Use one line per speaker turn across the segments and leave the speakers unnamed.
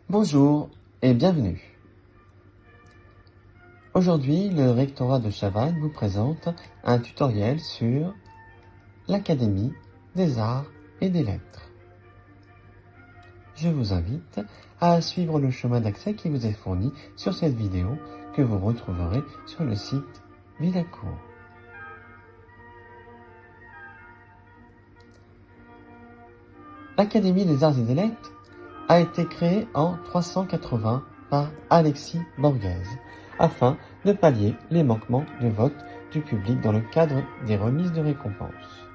Bonjour et bienvenue. Aujourd'hui, le rectorat de Chavannes vous présente un tutoriel sur l'Académie des Arts et des Lettres. Je vous invite à suivre le chemin d'accès qui vous est fourni sur cette vidéo que vous retrouverez sur le site Villacourt. L'Académie des Arts et des Lettres a été créée en 380 par Alexis Borghese, afin de pallier les manquements de vote du public dans le cadre des remises de récompenses.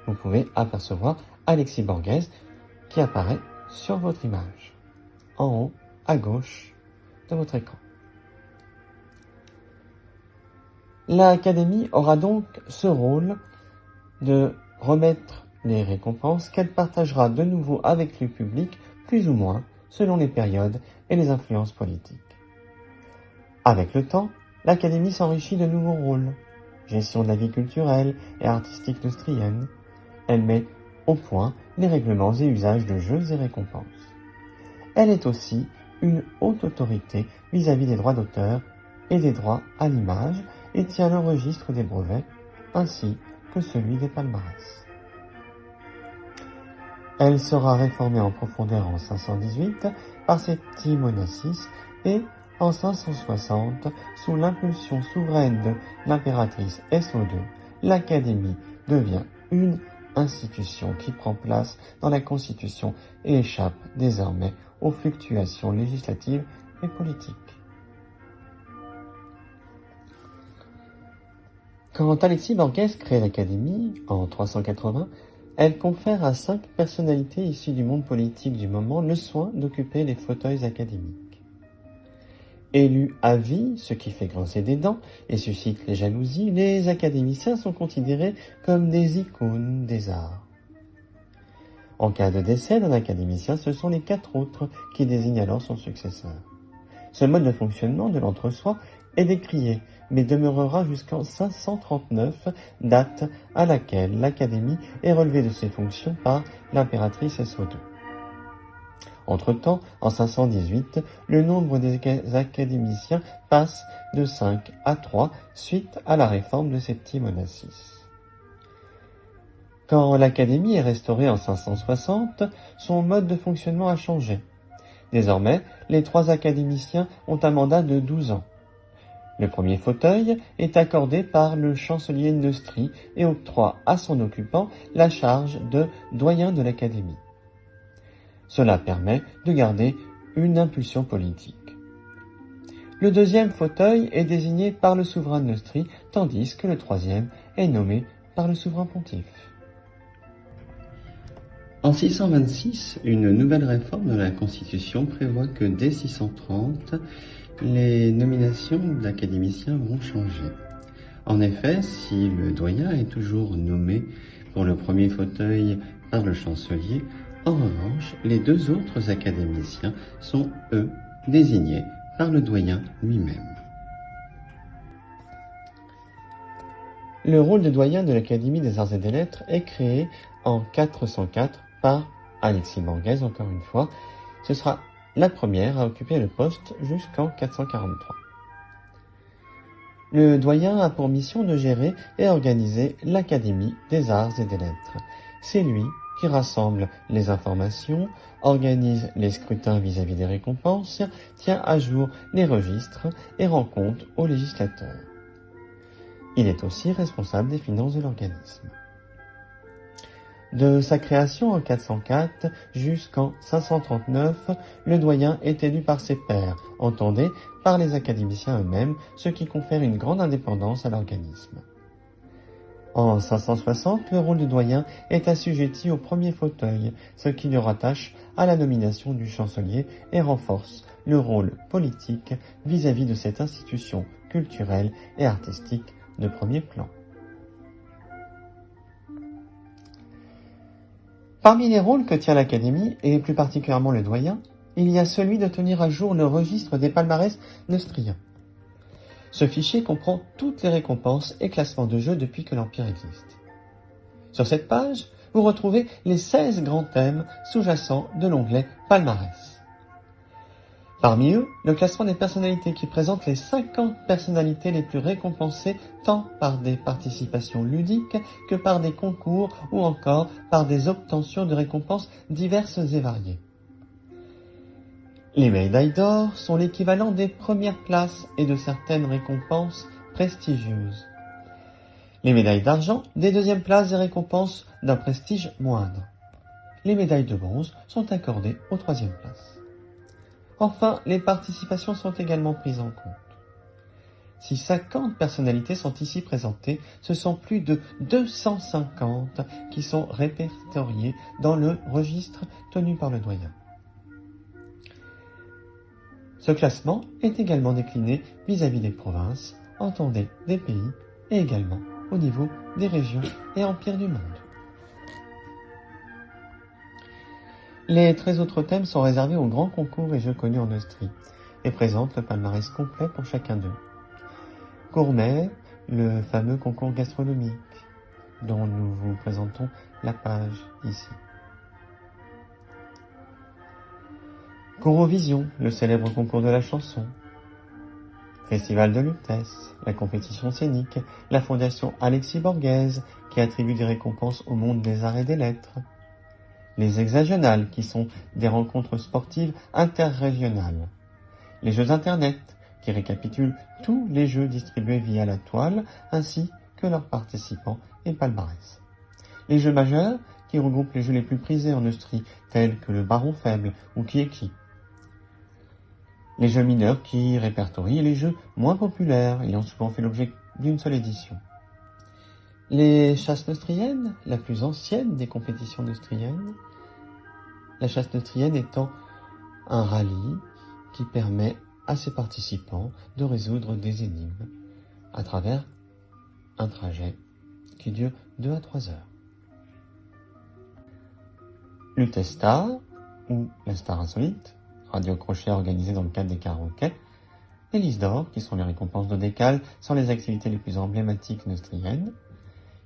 Vous pouvez apercevoir Alexis Borghese qui apparaît sur votre image, en haut à gauche de votre écran. L'Académie aura donc ce rôle de remettre les récompenses qu'elle partagera de nouveau avec le public, plus ou moins, selon les périodes et les influences politiques. Avec le temps, l'Académie s'enrichit de nouveaux rôles. Gestion de la vie culturelle et artistique neustrienne. Elle met au point les règlements et usages de jeux et récompenses. Elle est aussi une haute autorité vis-à-vis des droits d'auteur et des droits à l'image et tient le registre des brevets ainsi que celui des palmarès. Elle sera réformée en profondeur en 518 par Septime Onassis et en 560, sous l'impulsion souveraine de l'impératrice SO2, l'Académie devient une institution qui prend place dans la Constitution et échappe désormais aux fluctuations législatives et politiques. Quand Alexis Borghese crée l'Académie, en 380, elle confère à 5 personnalités issues du monde politique du moment le soin d'occuper les fauteuils académiques. Élus à vie, ce qui fait grincer des dents et suscite les jalousies, les académiciens sont considérés comme des icônes des arts. En cas de décès d'un académicien, ce sont les 4 autres qui désignent alors son successeur. Ce mode de fonctionnement de l'entre-soi est décrié, mais demeurera jusqu'en 539, date à laquelle l'Académie est relevée de ses fonctions par l'impératrice SO2. Entre-temps, en 518, le nombre des académiciens passe de 5 à 3 suite à la réforme de Septime Onassis. Quand l'Académie est restaurée en 560, son mode de fonctionnement a changé. Désormais, les 3 académiciens ont un mandat de 12 ans. Le premier fauteuil est accordé par le chancelier Neustrie et octroie à son occupant la charge de doyen de l'Académie. Cela permet de garder une impulsion politique. Le deuxième fauteuil est désigné par le souverain Neustrie, tandis que le troisième est nommé par le souverain pontife. En 626, une nouvelle réforme de la Constitution prévoit que dès 630, les nominations d'académiciens vont changer. En effet, si le doyen est toujours nommé pour le premier fauteuil par le chancelier, en revanche, les 2 autres académiciens sont, eux, désignés par le doyen lui-même. Le rôle de doyen de l'Académie des Arts et des Lettres est créé en 404 par Alexis Borghese, encore une fois. Ce sera la première à occuper le poste jusqu'en 443. Le doyen a pour mission de gérer et organiser l'Académie des Arts et des Lettres. C'est lui qui rassemble les informations, organise les scrutins vis-à-vis des récompenses, tient à jour les registres et rend compte aux législateurs. Il est aussi responsable des finances de l'organisme. De sa création en 404 jusqu'en 539, le doyen est élu par ses pairs, entendez, par les académiciens eux-mêmes, ce qui confère une grande indépendance à l'organisme. En 560, le rôle de doyen est assujetti au premier fauteuil, ce qui le rattache à la nomination du chancelier et renforce le rôle politique vis-à-vis de cette institution culturelle et artistique de premier plan. Parmi les rôles que tient l'Académie, et plus particulièrement le doyen, il y a celui de tenir à jour le registre des palmarès neustriens. Ce fichier comprend toutes les récompenses et classements de jeux depuis que l'Empire existe. Sur cette page, vous retrouvez les 16 grands thèmes sous-jacents de l'onglet Palmarès. Parmi eux, le classement des personnalités qui présentent les 50 personnalités les plus récompensées tant par des participations ludiques que par des concours ou encore par des obtentions de récompenses diverses et variées. Les médailles d'or sont l'équivalent des premières places et de certaines récompenses prestigieuses. Les médailles d'argent des deuxièmes places et récompenses d'un prestige moindre. Les médailles de bronze sont accordées aux troisièmes places. Enfin, les participations sont également prises en compte. Si 50 personnalités sont ici présentées, ce sont plus de 250 qui sont répertoriées dans le registre tenu par le doyen. Ce classement est également décliné vis-à-vis des provinces, entendez des pays, et également au niveau des régions et empires du monde. Les 13 autres thèmes sont réservés aux grands concours et jeux connus en Austrie et présentent le palmarès complet pour chacun d'eux. Gourmet, le fameux concours gastronomique, dont nous vous présentons la page ici. Eurovision, le célèbre concours de la chanson. Festival de Lutèce, la compétition scénique, la fondation Alexis Borghese, qui attribue des récompenses au monde des arts et des lettres. Les hexagénales, qui sont des rencontres sportives interrégionales. Les jeux Internet, qui récapitulent tous les jeux distribués via la toile, ainsi que leurs participants et palmarès. Les jeux majeurs, qui regroupent les jeux les plus prisés en Austrie, tels que le Baron Faible ou Qui est qui. Les jeux mineurs, qui répertorient les jeux moins populaires, ayant souvent fait l'objet d'une seule édition. Les chasses neustriennes, la plus ancienne des compétitions neustriennes. La chasse neustrienne étant un rallye qui permet à ses participants de résoudre des énigmes à travers un trajet qui dure 2 à 3 heures. Lutestar, ou la Star Insolite, radio crochet organisée dans le cadre des karaokés, les Lys d'or, qui sont les récompenses dodécales, sont les activités les plus emblématiques neustriennes,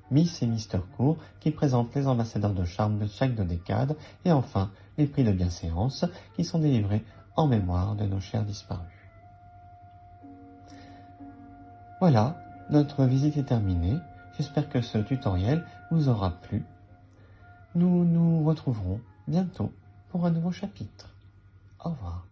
Miss et Mister Court, qui présentent les ambassadeurs de charme de chaque dodécade, et enfin les prix de bienséance, qui sont délivrés en mémoire de nos chers disparus. Voilà, notre visite est terminée. J'espère que ce tutoriel vous aura plu. Nous nous retrouverons bientôt pour un nouveau chapitre. Au revoir.